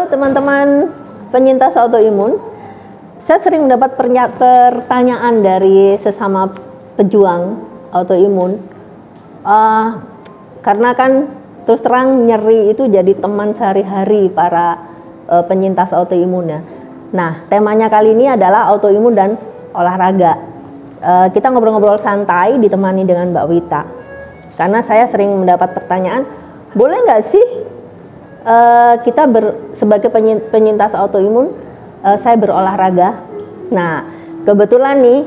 Halo teman-teman penyintas autoimun. Saya sering mendapat pertanyaan dari sesama pejuang autoimun. Karena kan terus terang nyeri itu jadi teman sehari-hari para penyintas autoimun ya. Nah, temanya kali ini adalah autoimun dan olahraga. Kita ngobrol-ngobrol santai ditemani dengan Mbak Wita. Karena saya sering mendapat pertanyaan, boleh nggak sih kita sebagai penyintas autoimun, saya berolahraga. Nah, kebetulan nih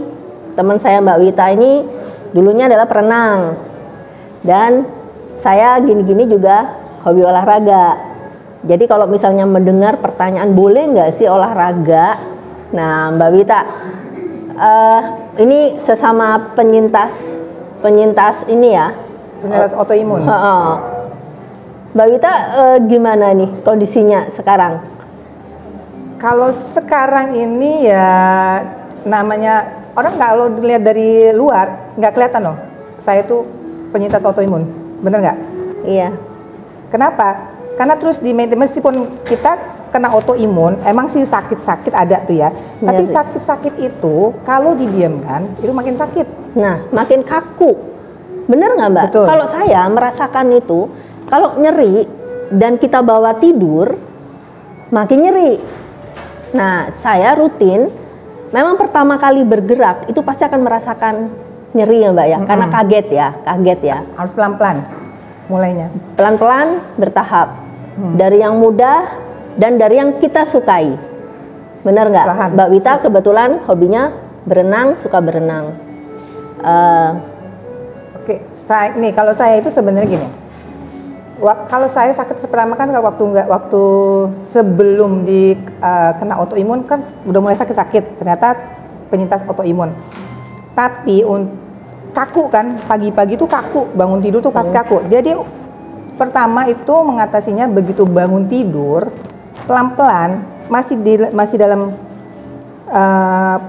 teman saya Mbak Wita ini dulunya adalah perenang, dan saya gini-gini juga hobi olahraga. Jadi kalau misalnya mendengar pertanyaan boleh nggak sih olahraga, nah Mbak Wita, ini sesama penyintas ini ya, penyintas autoimun. Mbak Wita gimana nih kondisinya sekarang? Kalau sekarang ini ya namanya orang kalau dilihat dari luar nggak kelihatan loh. Saya tuh penyintas autoimun, bener nggak? Iya. Kenapa? Karena terus meskipun kita kena autoimun, emang sih sakit-sakit ada tuh ya. Tapi sakit-sakit itu kalau didiamkan itu makin sakit. Nah, makin kaku. Bener nggak Mbak? Betul. Kalau saya merasakan itu, kalau nyeri dan kita bawa tidur, makin nyeri. Nah, saya rutin, memang pertama kali bergerak itu pasti akan merasakan nyeri ya Mbak ya, karena kaget ya. Harus pelan-pelan mulainya. Pelan-pelan, bertahap. Dari yang mudah dan dari yang kita sukai. Benar nggak? Mbak Wita kebetulan hobinya berenang, suka berenang. Oke, kalau saya itu sebenarnya gini. Kalau saya sakit pertama kan waktu sebelum kena autoimun kan udah mulai sakit-sakit, ternyata penyintas autoimun. Tapi kaku kan, pagi-pagi tuh kaku, bangun tidur tuh pasti kaku. Jadi pertama itu mengatasinya begitu bangun tidur pelan-pelan, masih dalam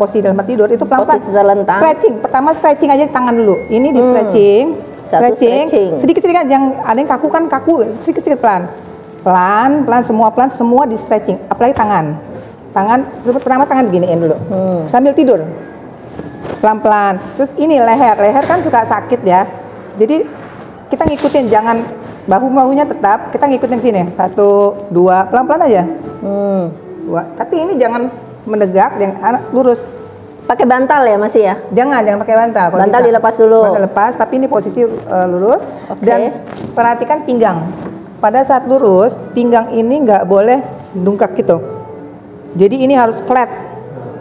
posisi dalam tidur itu pelan-pelan stretching. Pertama stretching aja tangan dulu. Ini di stretching. Sedikit-sedikit, yang ada yang kaku kan sedikit-sedikit pelan semua di stretching. Apalagi tangan pertama tangan diginiin dulu sambil tidur pelan-pelan. Terus ini leher kan suka sakit ya, jadi kita ngikutin, jangan bahunya tetap kita ngikutin sini 1, 2 pelan-pelan aja. 2, tapi ini jangan menegak, jangan lurus. Pakai bantal ya masih ya? Jangan pakai bantal. Bantal dilepas dulu. Bantal lepas, tapi ini posisi lurus. Dan perhatikan pinggang. Pada saat lurus, pinggang ini nggak boleh dungkak gitu. Jadi ini harus flat.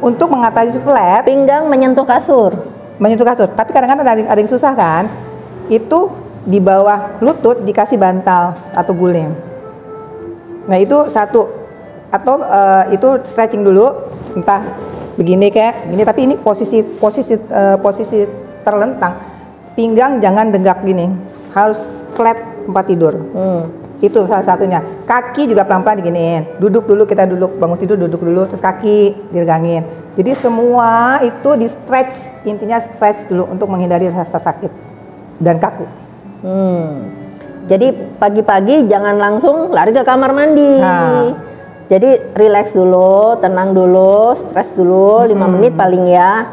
Untuk mengatasi flat, pinggang menyentuh kasur. Tapi kadang-kadang ada yang susah kan? Itu di bawah lutut dikasih bantal atau guling. Nah itu satu. Atau itu stretching dulu, entah begini kayak gini, tapi ini posisi terlentang. Pinggang jangan tegak gini, harus flat tempat tidur. Itu salah satunya. Kaki juga pelan-pelan diginiin. Duduk dulu, kita duduk, bangun tidur duduk dulu, terus kaki diregangin. Jadi semua itu di stretch, intinya stretch dulu untuk menghindari rasa sakit dan kaku. Jadi pagi-pagi jangan langsung lari ke kamar mandi. Jadi relax dulu, tenang dulu, stres dulu, 5 menit paling ya.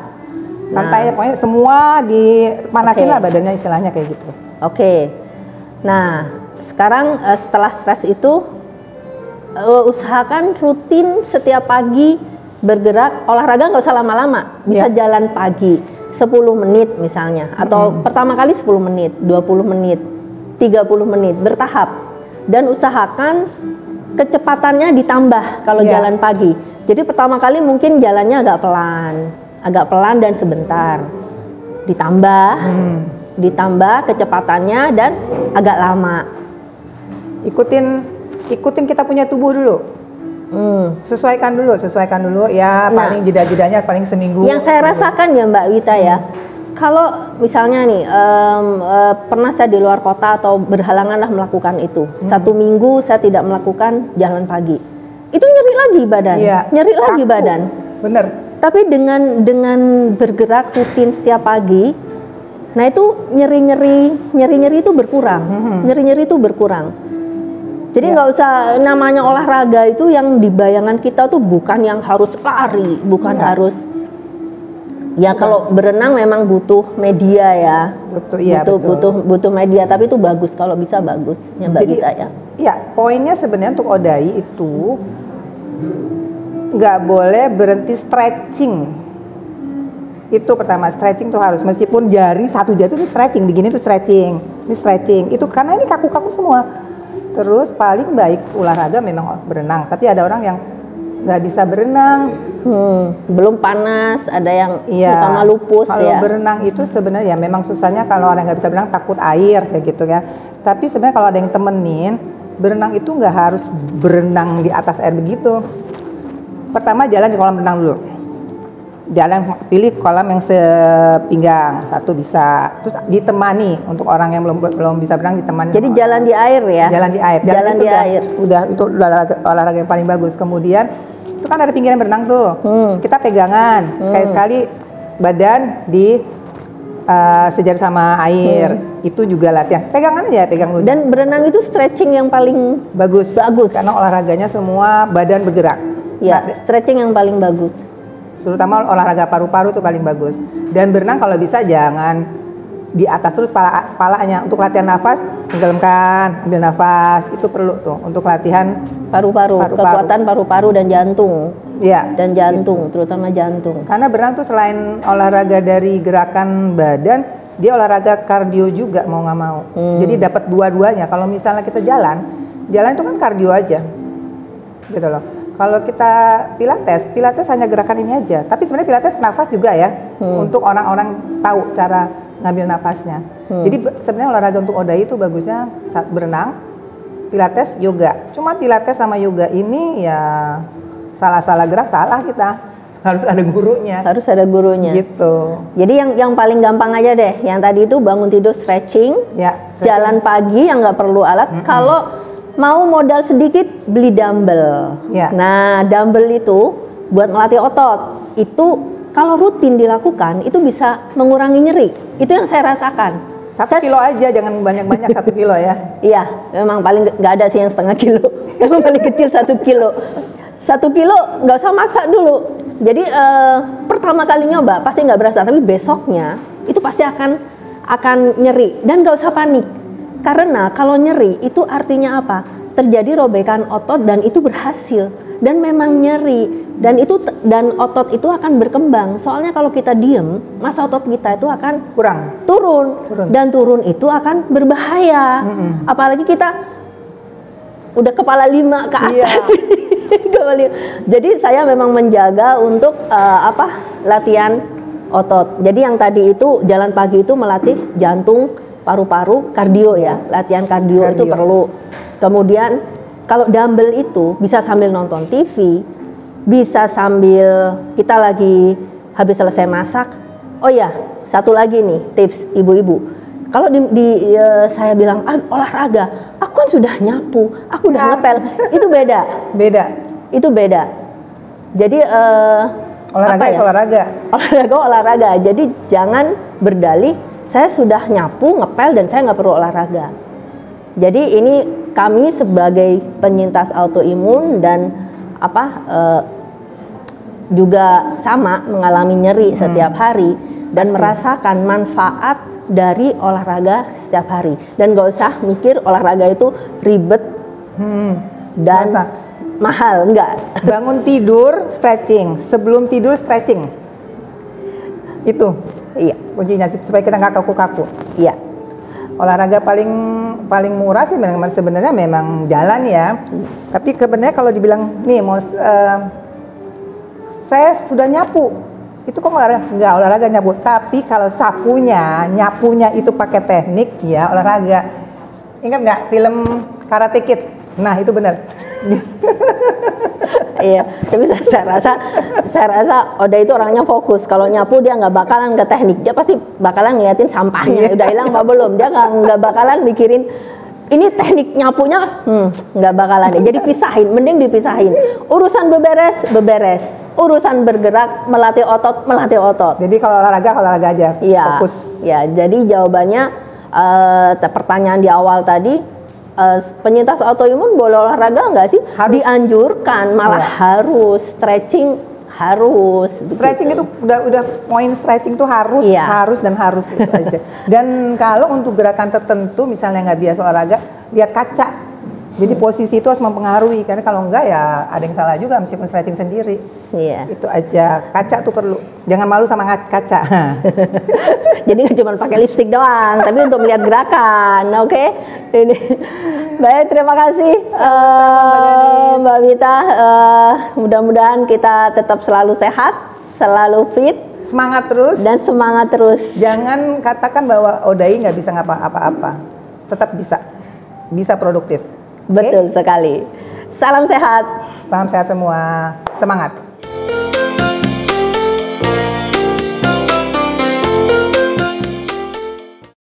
Santai, pokoknya semua dipanasin lah badannya, istilahnya kayak gitu. Nah, sekarang setelah stres itu, usahakan rutin setiap pagi bergerak, olahraga nggak usah lama-lama, bisa jalan pagi 10 menit misalnya, atau pertama kali 10 menit, 20 menit, 30 menit, bertahap. Dan usahakan kecepatannya ditambah kalau jalan pagi. Jadi pertama kali mungkin jalannya agak pelan dan sebentar. Ditambah kecepatannya dan agak lama. Ikutin kita punya tubuh dulu. Sesuaikan dulu ya, paling jeda-jedanya paling seminggu. Yang saya rasakan ya Mbak Wita ya, kalau misalnya nih pernah saya di luar kota atau berhalangan lah melakukan itu, 1 minggu saya tidak melakukan jalan pagi, itu nyeri lagi badan, badan. Bener. Tapi dengan bergerak rutin setiap pagi, nah itu nyeri-nyeri itu berkurang, Jadi nggak usah namanya olahraga itu yang di bayangan kita tuh bukan yang harus lari, bukan harus. Ya kalau berenang memang butuh media ya. Butuh media, tapi itu bagus kalau bisa bagus ya Mbak Gita ya. Iya, poinnya sebenarnya untuk ODAI itu nggak boleh berhenti stretching. Itu pertama, stretching tuh harus, meskipun satu jari itu stretching, begini tuh stretching, ini stretching. Itu karena ini kaku-kaku semua. Terus paling baik olahraga memang berenang, tapi ada orang yang nggak bisa berenang, belum panas, ada yang utama lupus. Kalau berenang itu sebenarnya ya memang susahnya kalau orang nggak bisa berenang takut air kayak gitu ya. Tapi sebenarnya kalau ada yang temenin, berenang itu nggak harus berenang di atas air begitu. Pertama jalan di kolam renang dulu. Pilih kolam yang sepinggang, satu bisa. Terus ditemani, untuk orang yang belum bisa berenang ditemani. Jadi jalan di air ya? Jalan di air. Udah itu olahraga yang paling bagus. Kemudian itu kan ada pinggiran berenang tuh. Kita pegangan, sekali-sekali badan di sejajar sama air. Itu juga latihan. Pegangan aja, pegang dulu. Dan berenang itu stretching yang paling bagus. Karena olahraganya semua badan bergerak. Ya, stretching yang paling bagus. Terutama olahraga paru-paru tuh paling bagus. Dan berenang kalau bisa jangan di atas terus palanya. Untuk latihan nafas, tenggelamkan, ambil nafas. Itu perlu tuh untuk latihan paru-paru. Kekuatan paru-paru dan jantung. Iya. Dan jantung, terutama jantung. Karena berenang tuh selain olahraga dari gerakan badan, dia olahraga kardio juga mau nggak mau. Jadi dapat dua-duanya. Kalau misalnya kita jalan itu kan kardio aja, gitu loh. Kalau kita pilates hanya gerakan ini aja. Tapi sebenarnya pilates nafas juga ya, untuk orang-orang tahu cara ngambil nafasnya. Jadi sebenarnya olahraga untuk ODAI itu bagusnya saat berenang, pilates, yoga. Cuma pilates sama yoga ini ya salah gerak salah kita. Harus ada gurunya. Gitu. Jadi yang paling gampang aja deh. Yang tadi itu bangun tidur stretching, jalan pagi yang nggak perlu alat. Kalau mau modal sedikit beli dumbbell. Nah, dumbbell itu buat melatih otot. Itu kalau rutin dilakukan itu bisa mengurangi nyeri. Itu yang saya rasakan. 1 kilo aja, jangan banyak-banyak. 1 kilo ya. Iya, memang paling nggak ada sih yang setengah kilo. Yang paling kecil 1 kilo. 1 kilo nggak usah maksa dulu. Jadi pertama kali nyoba pasti nggak berasa, tapi besoknya itu pasti akan nyeri dan nggak usah panik. Karena kalau nyeri itu artinya apa? Terjadi robekan otot dan itu berhasil dan memang nyeri dan otot itu akan berkembang. Soalnya kalau kita diem, masa otot kita itu akan turun. Dan turun itu akan berbahaya. Apalagi kita udah kepala 5 ke atas. Jadi saya memang menjaga untuk latihan otot. Jadi yang tadi itu jalan pagi itu melatih jantung, paru-paru, kardio ya, latihan kardio itu perlu. Kemudian kalau dumbbell itu bisa sambil nonton TV, bisa sambil kita lagi habis selesai masak. Oh ya, satu lagi nih tips ibu-ibu. Kalau saya bilang olahraga, aku kan sudah nyapu, aku udah ngepel, itu beda. Itu beda. Jadi olahraga. Jadi jangan berdalih saya sudah nyapu, ngepel, dan saya nggak perlu olahraga. Jadi ini kami sebagai penyintas autoimun dan juga sama mengalami nyeri setiap hari dan merasakan manfaat dari olahraga setiap hari. Dan nggak usah mikir olahraga itu ribet dan mahal, enggak. Bangun tidur stretching, sebelum tidur stretching. Itu. Iya, kuncinya supaya kita nggak kaku-kaku. Iya. Olahraga paling murah sih sebenarnya memang jalan ya. Tapi sebenarnya kalau dibilang nih saya sudah nyapu, itu kok olahraga nyapu. Tapi kalau nyapunya itu pakai teknik ya olahraga. Ingat nggak film Karate Kid? Nah itu benar. Iya, tapi saya rasa Oda itu orangnya fokus. Kalau nyapu dia nggak bakalan ke teknik, dia pasti bakalan ngeliatin sampahnya udah hilang apa belum. Dia nggak bakalan mikirin ini teknik nyapunya, nggak bakalan deh. Jadi mending dipisahin. Urusan beberes. Urusan bergerak, melatih otot. Jadi kalau olahraga aja, ya, fokus. Ya, jadi jawabannya pertanyaan di awal tadi, penyintas autoimun boleh olahraga nggak sih? Harus. Dianjurkan, malah Iya. harus stretching, harus. Stretching begitu. itu udah poin stretching tuh harus, Iya. harus dan harus itu aja. Dan kalau untuk gerakan tertentu misalnya nggak biasa olahraga, lihat kaca. Jadi posisi itu harus mempengaruhi, karena kalau enggak ya ada yang salah juga meskipun stretching sendiri. Iya. Itu aja, kaca tuh perlu. Jangan malu sama kaca. Jadi nggak cuma pakai lipstick doang, tapi untuk melihat gerakan, oke? Ini baik, terima kasih Mbak Wita. Mudah-mudahan kita tetap selalu sehat, selalu fit, Semangat terus. dan semangat terus. Jangan katakan bahwa ODAI nggak bisa ngapa-apa. Tetap bisa produktif. Oke? Betul sekali. Salam sehat. Salam sehat semua. Semangat.